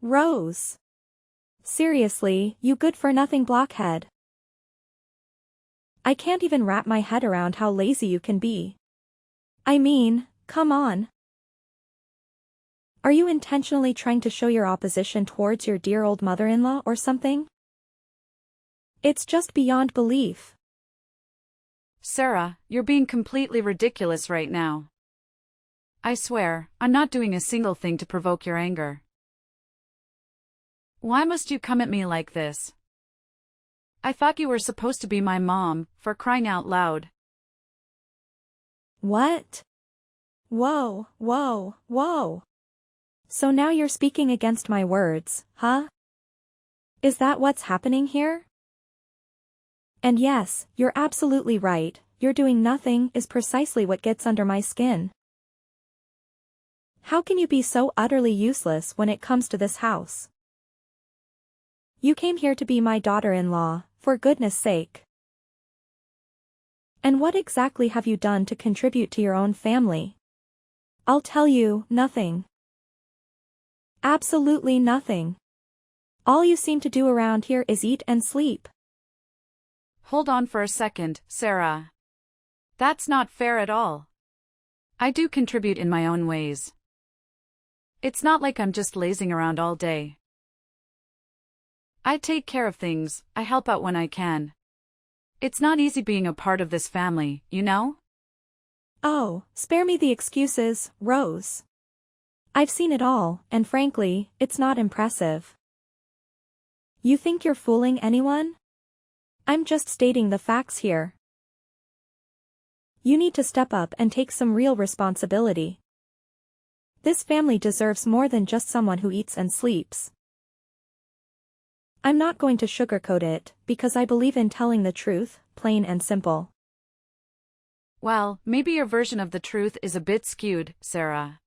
Rose. Seriously, you good-for-nothing blockhead. I can't even wrap my head around how lazy you can be. I mean, come on. Are you intentionally trying to show your opposition towards your dear old mother-in-law or something? It's just beyond belief. Sarah, you're being completely ridiculous right now. I swear, I'm not doing a single thing to provoke your anger. Why must you come at me like this? I thought you were supposed to be my mom, for crying out loud. What? Whoa, whoa, whoa. So now you're speaking against my words, huh? Is that what's happening here? And yes, you're absolutely right, you're doing nothing is precisely what gets under my skin. How can you be so utterly useless when it comes to this house? You came here to be my daughter-in-law, for goodness sake. And what exactly have you done to contribute to your own family? I'll tell you, nothing. Absolutely nothing. All you seem to do around here is eat and sleep. Hold on for a second, Sarah. That's not fair at all. I do contribute in my own ways. It's not like I'm just lazing around all day. I take care of things, I help out when I can. It's not easy being a part of this family, you know? Oh, spare me the excuses, Rose. I've seen it all, and frankly, it's not impressive. You think you're fooling anyone? I'm just stating the facts here. You need to step up and take some real responsibility. This family deserves more than just someone who eats and sleeps. I'm not going to sugarcoat it, because I believe in telling the truth, plain and simple. Well, maybe your version of the truth is a bit skewed, Sarah.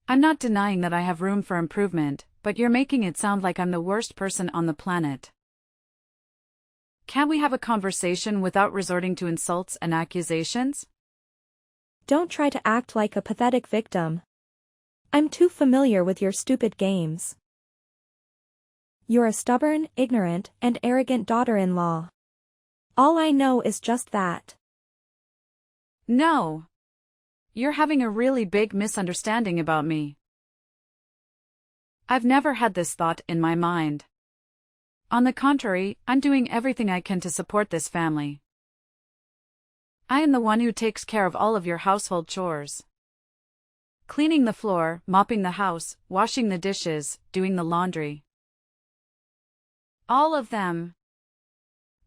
I'm not denying that I have room for improvement, but you're making it sound like I'm the worst person on the planet. Can't we have a conversation without resorting to insults and accusations? Don't try to act like a pathetic victim. I'm too familiar with your stupid games. You're a stubborn, ignorant, and arrogant daughter-in-law. All I know is just that. No. You're having a really big misunderstanding about me. I've never had this thought in my mind. On the contrary, I'm doing everything I can to support this family. I am the one who takes care of all of your household chores. Cleaning the floor, mopping the house, washing the dishes, doing the laundry. All of them.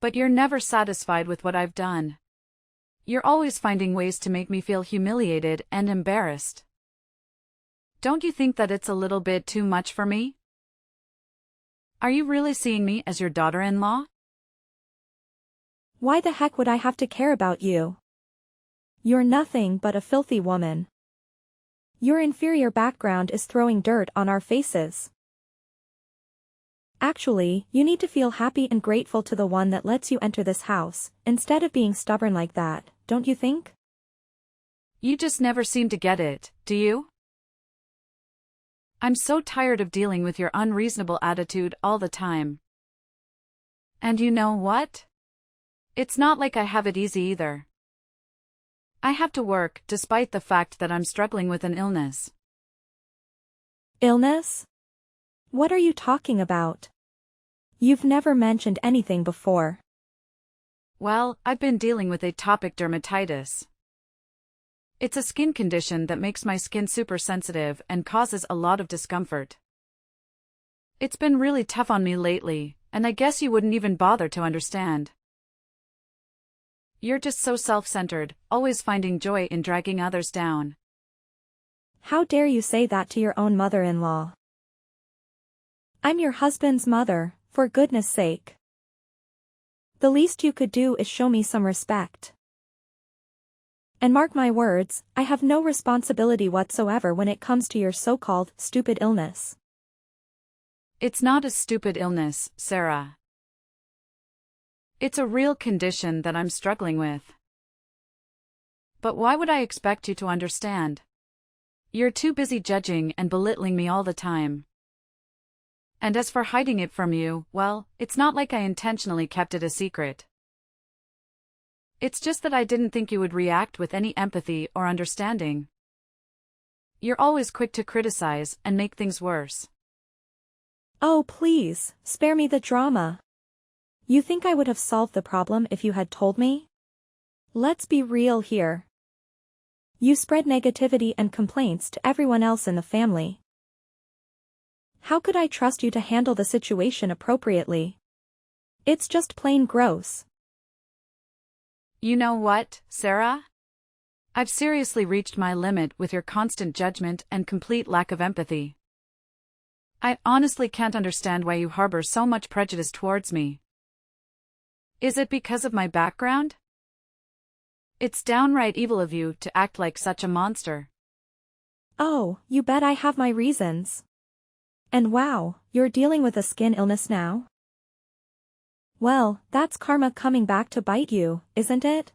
But you're never satisfied with what I've done. You're always finding ways to make me feel humiliated and embarrassed. Don't you think that it's a little bit too much for me? Are you really seeing me as your daughter-in-law? Why the heck would I have to care about you? You're nothing but a filthy woman. Your inferior background is throwing dirt on our faces. Actually, you need to feel happy and grateful to the one that lets you enter this house, instead of being stubborn like that, don't you think? You just never seem to get it, do you? I'm so tired of dealing with your unreasonable attitude all the time. And you know what? It's not like I have it easy either. I have to work, despite the fact that I'm struggling with an illness. Illness? What are you talking about? You've never mentioned anything before. Well, I've been dealing with atopic dermatitis. It's a skin condition that makes my skin super sensitive and causes a lot of discomfort. It's been really tough on me lately, and I guess you wouldn't even bother to understand. You're just so self-centered, always finding joy in dragging others down. How dare you say that to your own mother-in-law? I'm your husband's mother, for goodness sake. The least you could do is show me some respect. And mark my words, I have no responsibility whatsoever when it comes to your so-called stupid illness. It's not a stupid illness, Sarah. It's a real condition that I'm struggling with. But why would I expect you to understand? You're too busy judging and belittling me all the time. And as for hiding it from you, well, it's not like I intentionally kept it a secret. It's just that I didn't think you would react with any empathy or understanding. You're always quick to criticize and make things worse. Oh, please, spare me the drama. You think I would have solved the problem if you had told me? Let's be real here. You spread negativity and complaints to everyone else in the family. How could I trust you to handle the situation appropriately? It's just plain gross. You know what, Sarah? I've seriously reached my limit with your constant judgment and complete lack of empathy. I honestly can't understand why you harbor so much prejudice towards me. Is it because of my background? It's downright evil of you to act like such a monster. Oh, you bet I have my reasons. And wow, you're dealing with a skin illness now? Well, that's karma coming back to bite you, isn't it?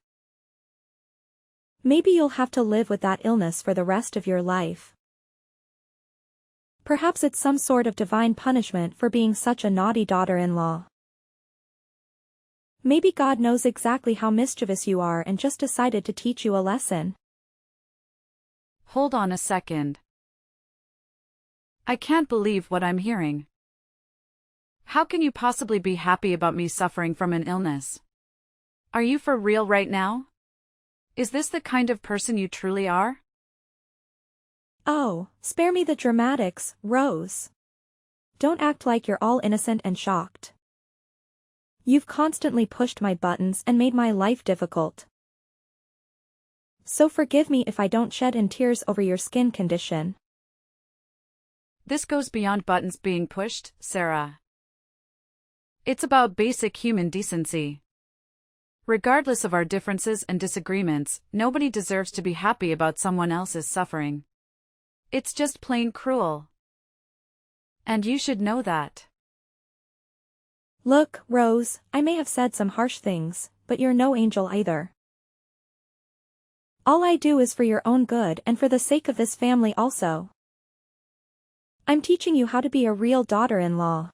Maybe you'll have to live with that illness for the rest of your life. Perhaps it's some sort of divine punishment for being such a naughty daughter-in-law. Maybe God knows exactly how mischievous you are and just decided to teach you a lesson. Hold on a second. I can't believe what I'm hearing. How can you possibly be happy about me suffering from an illness? Are you for real right now? Is this the kind of person you truly are? Oh, spare me the dramatics, Rose. Don't act like you're all innocent and shocked. You've constantly pushed my buttons and made my life difficult. So forgive me if I don't shed in tears over your skin condition. This goes beyond buttons being pushed, Sarah. It's about basic human decency. Regardless of our differences and disagreements, nobody deserves to be happy about someone else's suffering. It's just plain cruel. And you should know that. Look, Rose, I may have said some harsh things, but you're no angel either. All I do is for your own good and for the sake of this family also. I'm teaching you how to be a real daughter-in-law.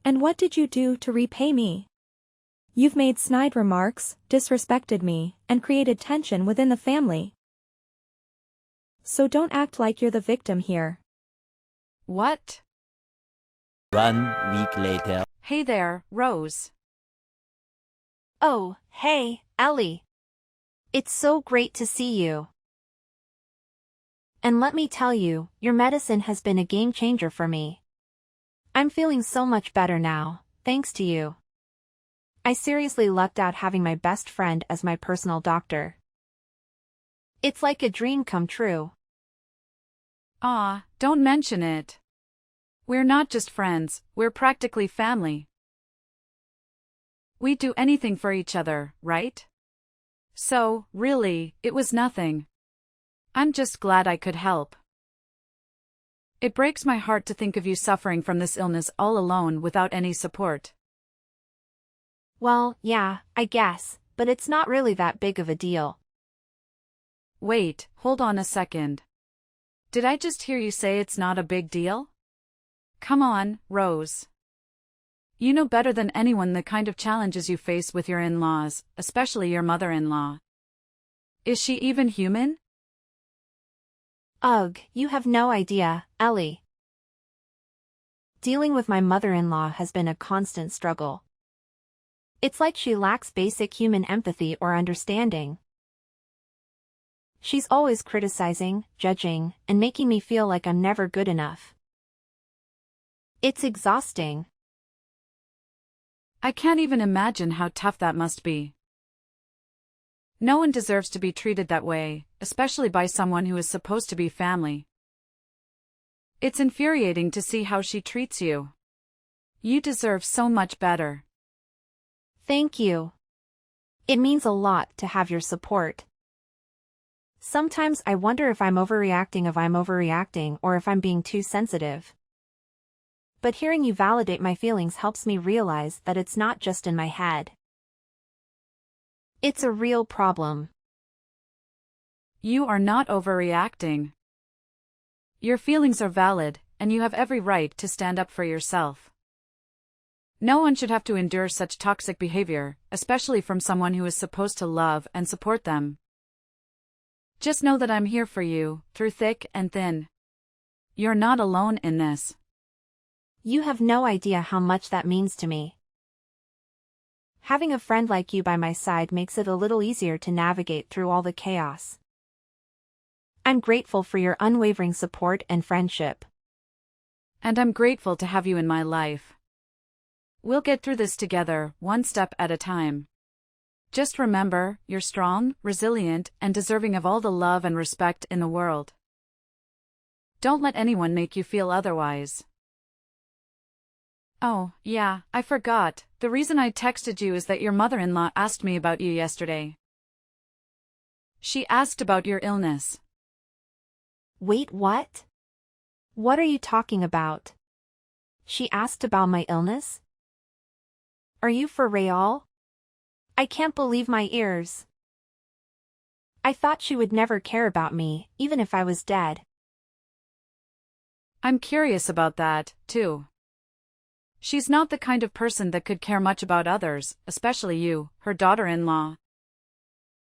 And what did you do to repay me? You've made snide remarks, disrespected me, and created tension within the family. So don't act like you're the victim here. What? 1 week later. Hey there, Rose. Oh, hey, Ellie. It's so great to see you. And let me tell you, your medicine has been a game changer for me. I'm feeling so much better now, thanks to you. I seriously lucked out having my best friend as my personal doctor. It's like a dream come true. Ah, don't mention it. We're not just friends, we're practically family. We do anything for each other, right? So, really, it was nothing. I'm just glad I could help. It breaks my heart to think of you suffering from this illness all alone without any support. Well, yeah, I guess, but it's not really that big of a deal. Wait, hold on a second. Did I just hear you say it's not a big deal? Come on, Rose. You know better than anyone the kind of challenges you face with your in-laws, especially your mother-in-law. Is she even human? Ugh, you have no idea, Ellie. Dealing with my mother-in-law has been a constant struggle. It's like she lacks basic human empathy or understanding. She's always criticizing, judging, and making me feel like I'm never good enough. It's exhausting. I can't even imagine how tough that must be. No one deserves to be treated that way, especially by someone who is supposed to be family. It's infuriating to see how she treats you. You deserve so much better. Thank you. It means a lot to have your support. Sometimes I wonder if I'm overreacting or if I'm being too sensitive. But hearing you validate my feelings helps me realize that it's not just in my head. It's a real problem. You are not overreacting. Your feelings are valid, and you have every right to stand up for yourself. No one should have to endure such toxic behavior, especially from someone who is supposed to love and support them. Just know that I'm here for you, through thick and thin. You're not alone in this. You have no idea how much that means to me. Having a friend like you by my side makes it a little easier to navigate through all the chaos. I'm grateful for your unwavering support and friendship. And I'm grateful to have you in my life. We'll get through this together, one step at a time. Just remember, you're strong, resilient, and deserving of all the love and respect in the world. Don't let anyone make you feel otherwise. Oh, yeah, I forgot. The reason I texted you is that your mother-in-law asked me about you yesterday. She asked about your illness. Wait, what? What are you talking about? She asked about my illness? Are you for real? I can't believe my ears. I thought she would never care about me, even if I was dead. I'm curious about that, too. She's not the kind of person that could care much about others, especially you, her daughter-in-law.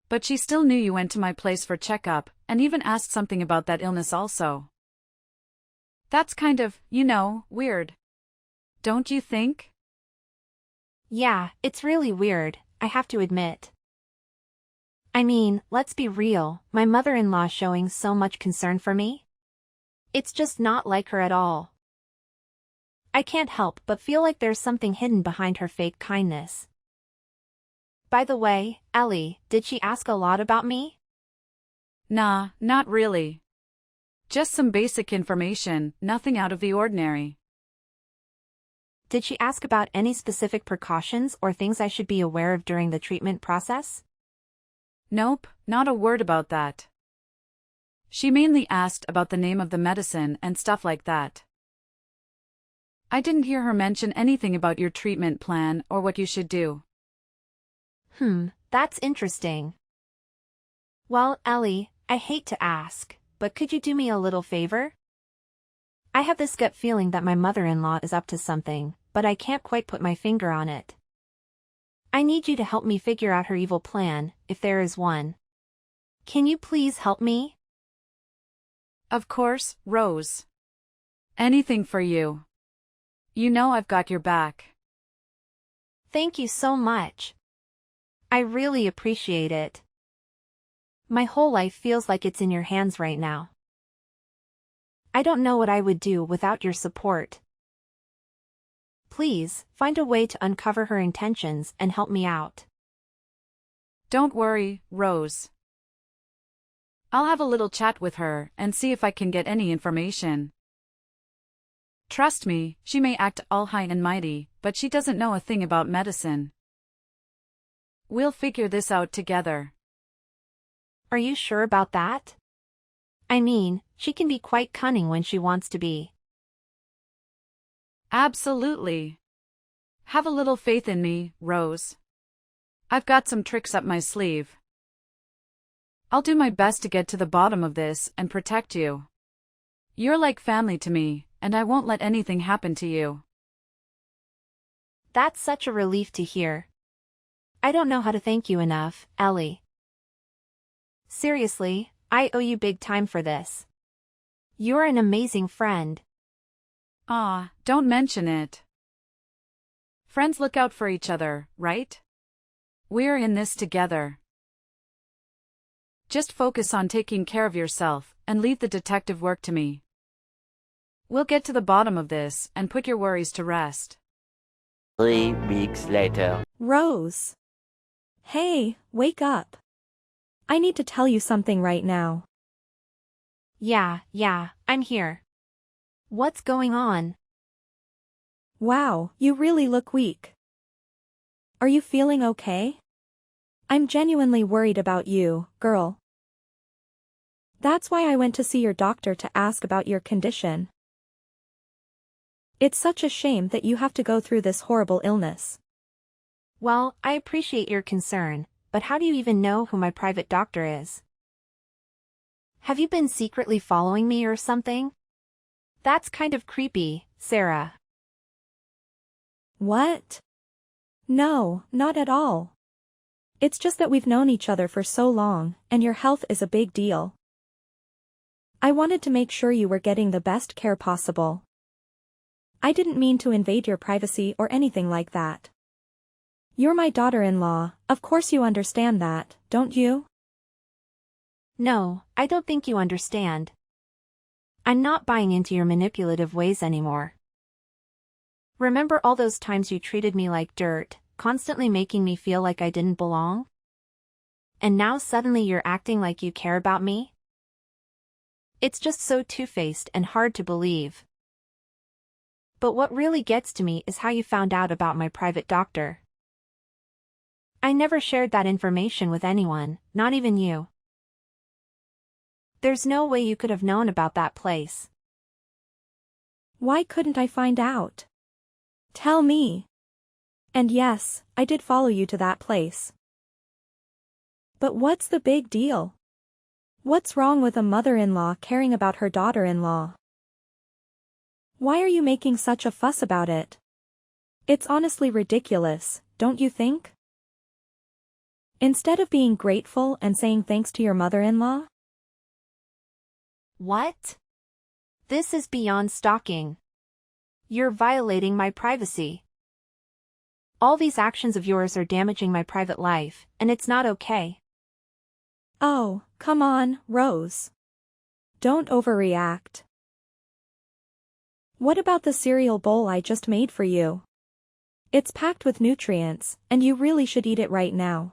But she still knew you went to my place for checkup, and even asked something about that illness also. That's kind of, weird. Don't you think? Yeah, it's really weird, I have to admit. I mean, let's be real, my mother-in-law showing so much concern for me? It's just not like her at all. I can't help but feel like there's something hidden behind her fake kindness. By the way, Ellie, did she ask a lot about me? Nah, not really. Just some basic information, nothing out of the ordinary. Did she ask about any specific precautions or things I should be aware of during the treatment process? Nope, not a word about that. She mainly asked about the name of the medicine and stuff like that. I didn't hear her mention anything about your treatment plan or what you should do. That's interesting. Well, Ellie, I hate to ask, but could you do me a little favor? I have this gut feeling that my mother-in-law is up to something, but I can't quite put my finger on it. I need you to help me figure out her evil plan, if there is one. Can you please help me? Of course, Rose. Anything for you. You know I've got your back. Thank you so much. I really appreciate it. My whole life feels like it's in your hands right now. I don't know what I would do without your support. Please, find a way to uncover her intentions and help me out. Don't worry, Rose. I'll have a little chat with her and see if I can get any information. Trust me, she may act all high and mighty, but she doesn't know a thing about medicine. We'll figure this out together. Are you sure about that? I mean, she can be quite cunning when she wants to be. Absolutely. Have a little faith in me, Rose. I've got some tricks up my sleeve. I'll do my best to get to the bottom of this and protect you. You're like family to me, and I won't let anything happen to you. That's such a relief to hear. I don't know how to thank you enough, Ellie. Seriously, I owe you big time for this. You're an amazing friend. Ah, don't mention it. Friends look out for each other, right? We're in this together. Just focus on taking care of yourself, and leave the detective work to me. We'll get to the bottom of this, and put your worries to rest. 3 weeks later. Rose. Hey, wake up. I need to tell you something right now. Yeah, I'm here. What's going on? Wow, you really look weak. Are you feeling okay? I'm genuinely worried about you, girl. That's why I went to see your doctor to ask about your condition. It's such a shame that you have to go through this horrible illness. Well, I appreciate your concern, but how do you even know who my private doctor is? Have you been secretly following me or something? That's kind of creepy, Sarah. What? No, not at all. It's just that we've known each other for so long, and your health is a big deal. I wanted to make sure you were getting the best care possible. I didn't mean to invade your privacy or anything like that. You're my daughter-in-law, of course you understand that, don't you? No, I don't think you understand. I'm not buying into your manipulative ways anymore. Remember all those times you treated me like dirt, constantly making me feel like I didn't belong? And now suddenly you're acting like you care about me? It's just so two-faced and hard to believe. But what really gets to me is how you found out about my private doctor. I never shared that information with anyone, not even you. There's no way you could have known about that place. Why couldn't I find out? Tell me. And yes, I did follow you to that place. But what's the big deal? What's wrong with a mother-in-law caring about her daughter-in-law? Why are you making such a fuss about it? It's honestly ridiculous, don't you think? Instead of being grateful and saying thanks to your mother-in-law? What? This is beyond stalking. You're violating my privacy. All these actions of yours are damaging my private life, and it's not okay. Oh, come on, Rose. Don't overreact. What about the cereal bowl I just made for you? It's packed with nutrients, and you really should eat it right now.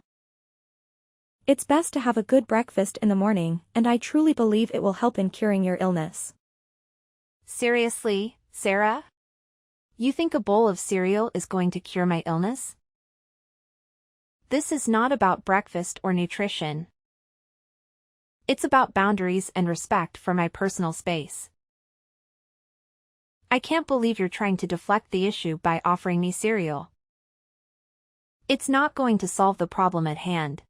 It's best to have a good breakfast in the morning, and I truly believe it will help in curing your illness. Seriously, Sarah? You think a bowl of cereal is going to cure my illness? This is not about breakfast or nutrition. It's about boundaries and respect for my personal space. I can't believe you're trying to deflect the issue by offering me cereal. It's not going to solve the problem at hand.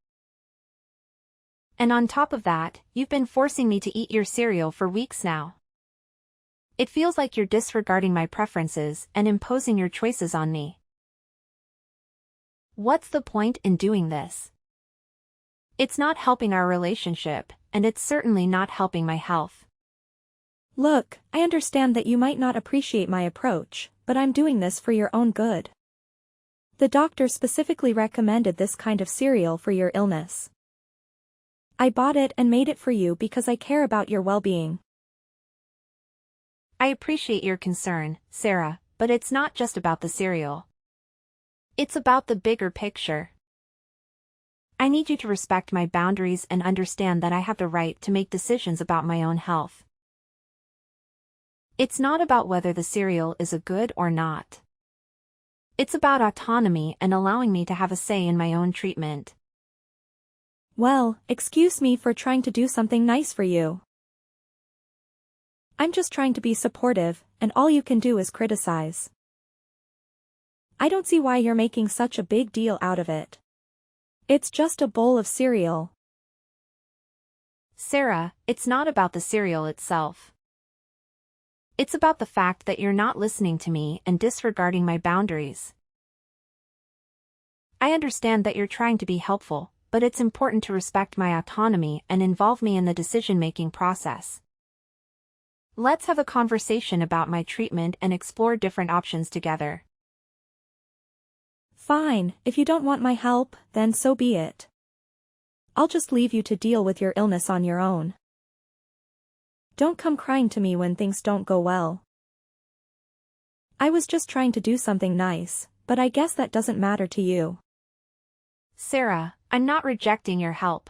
And on top of that, you've been forcing me to eat your cereal for weeks now. It feels like you're disregarding my preferences and imposing your choices on me. What's the point in doing this? It's not helping our relationship, and it's certainly not helping my health. Look, I understand that you might not appreciate my approach, but I'm doing this for your own good. The doctor specifically recommended this kind of cereal for your illness. I bought it and made it for you because I care about your well-being. I appreciate your concern, Sarah, but it's not just about the cereal. It's about the bigger picture. I need you to respect my boundaries and understand that I have the right to make decisions about my own health. It's not about whether the cereal is a good or not. It's about autonomy and allowing me to have a say in my own treatment. Well, excuse me for trying to do something nice for you. I'm just trying to be supportive, and all you can do is criticize. I don't see why you're making such a big deal out of it. It's just a bowl of cereal. Sarah, it's not about the cereal itself. It's about the fact that you're not listening to me and disregarding my boundaries. I understand that you're trying to be helpful, but it's important to respect my autonomy and involve me in the decision-making process. Let's have a conversation about my treatment and explore different options together. Fine, if you don't want my help, then so be it. I'll just leave you to deal with your illness on your own. Don't come crying to me when things don't go well. I was just trying to do something nice, but I guess that doesn't matter to you. Sarah, I'm not rejecting your help.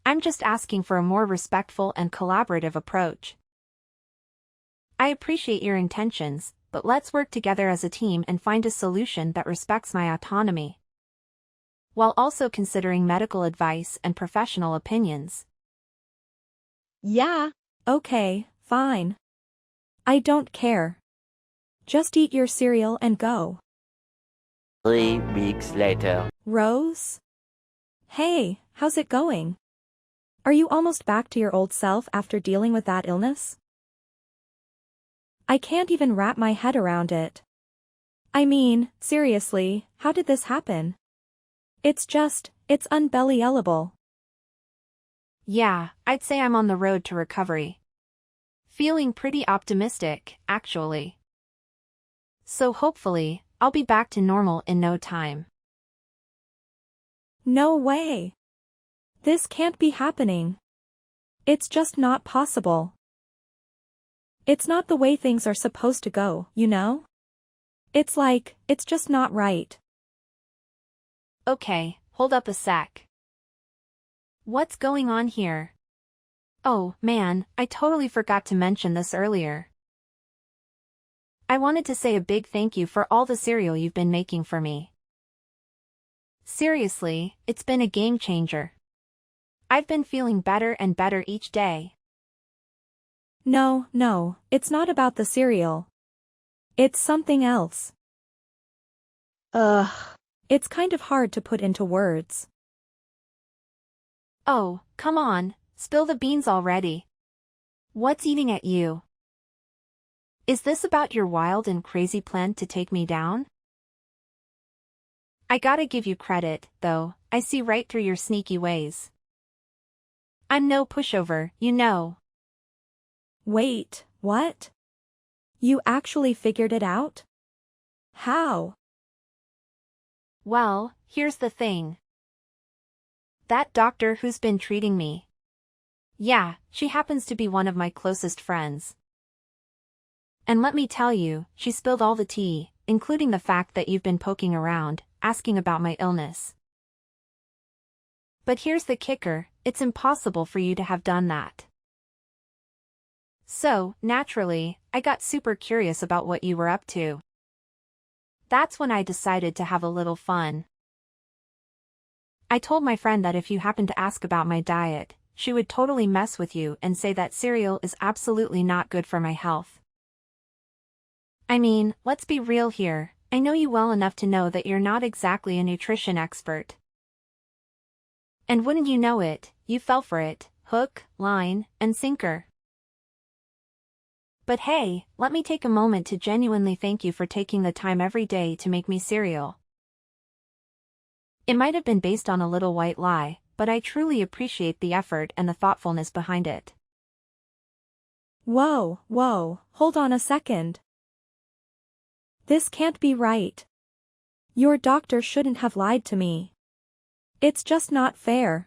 I'm just asking for a more respectful and collaborative approach. I appreciate your intentions, but let's work together as a team and find a solution that respects my autonomy, while also considering medical advice and professional opinions. Yeah, okay, fine. I don't care. Just eat your cereal and go. 3 weeks later. Rose? Hey, how's it going? Are you almost back to your old self after dealing with that illness? I can't even wrap my head around it. I mean, seriously, how did this happen? It's unbelievable. Yeah, I'd say I'm on the road to recovery. Feeling pretty optimistic, actually. So hopefully, I'll be back to normal in no time. No way. This can't be happening. It's just not possible. It's not the way things are supposed to go, you know? It's just not right. Okay, hold up a sec. What's going on here? Oh, man, I totally forgot to mention this earlier. I wanted to say a big thank you for all the cereal you've been making for me. Seriously, it's been a game changer. I've been feeling better and better each day. No, it's not about the cereal. It's something else. Ugh. It's kind of hard to put into words. Oh, come on, spill the beans already. What's eating at you? Is this about your wild and crazy plan to take me down? I gotta give you credit, though, I see right through your sneaky ways. I'm no pushover, you know. Wait, what? You actually figured it out? How? Well, here's the thing. That doctor who's been treating me. Yeah, she happens to be one of my closest friends. And let me tell you, she spilled all the tea, including the fact that you've been poking around, asking about my illness. But here's the kicker, it's impossible for you to have done that. So, naturally, I got super curious about what you were up to. That's when I decided to have a little fun. I told my friend that if you happened to ask about my diet, she would totally mess with you and say that cereal is absolutely not good for my health. I mean, let's be real here, I know you well enough to know that you're not exactly a nutrition expert. And wouldn't you know it, you fell for it, hook, line, and sinker. But hey, let me take a moment to genuinely thank you for taking the time every day to make me cereal. It might have been based on a little white lie, but I truly appreciate the effort and the thoughtfulness behind it. Whoa, hold on a second. This can't be right. Your doctor shouldn't have lied to me. It's just not fair.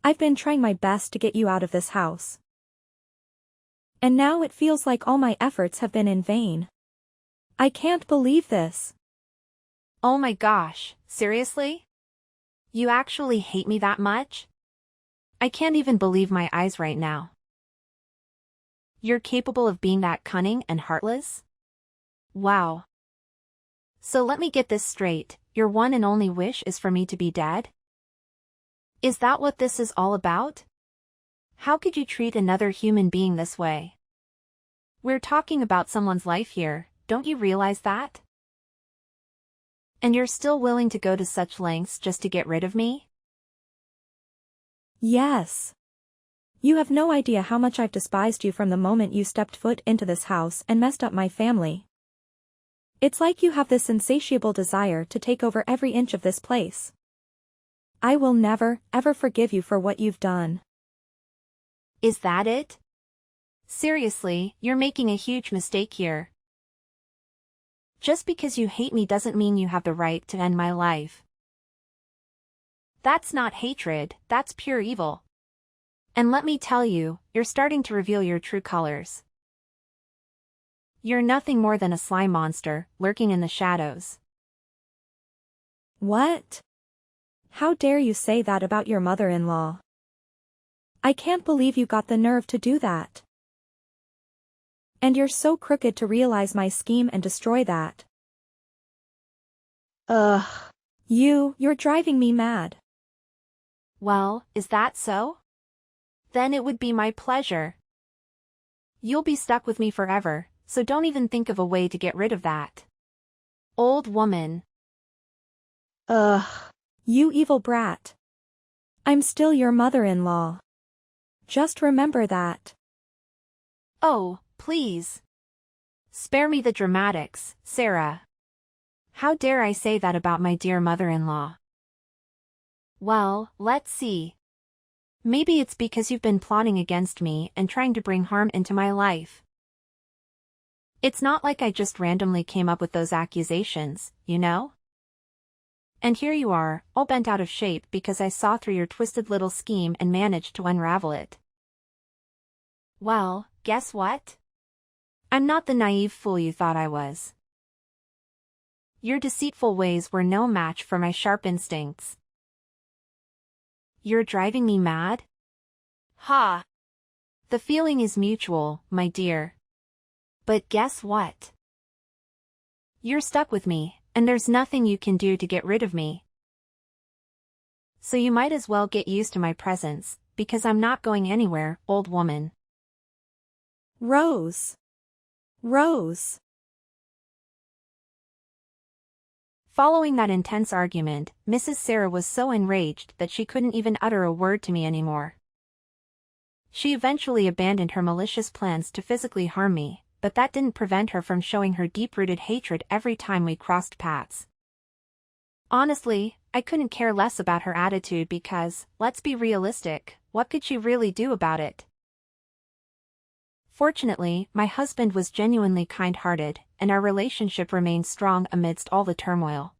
I've been trying my best to get you out of this house. And now it feels like all my efforts have been in vain. I can't believe this. Oh my gosh, seriously? You actually hate me that much? I can't even believe my eyes right now. You're capable of being that cunning and heartless? Wow. So let me get this straight, your one and only wish is for me to be dead? Is that what this is all about? How could you treat another human being this way? We're talking about someone's life here, don't you realize that? And you're still willing to go to such lengths just to get rid of me? Yes. You have no idea how much I've despised you from the moment you stepped foot into this house and messed up my family. It's like you have this insatiable desire to take over every inch of this place. I will never, ever forgive you for what you've done. Is that it? Seriously, you're making a huge mistake here. Just because you hate me doesn't mean you have the right to end my life. That's not hatred, that's pure evil. And let me tell you, you're starting to reveal your true colors. You're nothing more than a slime monster, lurking in the shadows. What? How dare you say that about your mother-in-law? I can't believe you got the nerve to do that. And you're so crooked to realize my scheme and destroy that. Ugh. You're driving me mad. Well, is that so? Then it would be my pleasure. You'll be stuck with me forever, so don't even think of a way to get rid of that. Old woman. Ugh. You evil brat. I'm still your mother-in-law. Just remember that. Oh, Please. Spare me the dramatics, Sarah. How dare I say that about my dear mother-in-law? Well, let's see. Maybe it's because you've been plotting against me and trying to bring harm into my life. It's not like I just randomly came up with those accusations, you know? And here you are, all bent out of shape because I saw through your twisted little scheme and managed to unravel it. Well, guess what? I'm not the naive fool you thought I was. Your deceitful ways were no match for my sharp instincts. You're driving me mad? Ha! The feeling is mutual, my dear. But guess what? You're stuck with me, and there's nothing you can do to get rid of me. So you might as well get used to my presence, because I'm not going anywhere, old woman. Rose. Rose. Following that intense argument, Mrs. Sarah was so enraged that she couldn't even utter a word to me anymore. She eventually abandoned her malicious plans to physically harm me, but that didn't prevent her from showing her deep-rooted hatred every time we crossed paths. Honestly, I couldn't care less about her attitude because, let's be realistic, what could she really do about it? Fortunately, my husband was genuinely kind-hearted, and our relationship remained strong amidst all the turmoil.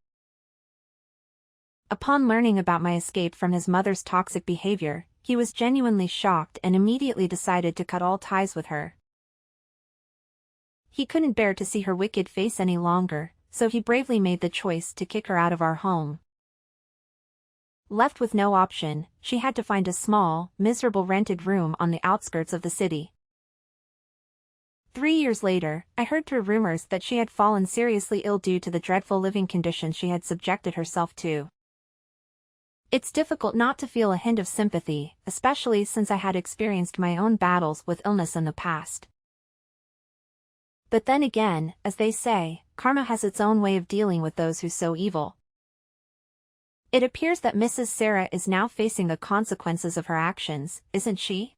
Upon learning about my escape from his mother's toxic behavior, he was genuinely shocked and immediately decided to cut all ties with her. He couldn't bear to see her wicked face any longer, so he bravely made the choice to kick her out of our home. Left with no option, she had to find a small, miserable rented room on the outskirts of the city. 3 years later, I heard through rumors that she had fallen seriously ill due to the dreadful living conditions she had subjected herself to. It's difficult not to feel a hint of sympathy, especially since I had experienced my own battles with illness in the past. But then again, as they say, karma has its own way of dealing with those who sow evil. It appears that Mrs. Sarah is now facing the consequences of her actions, isn't she?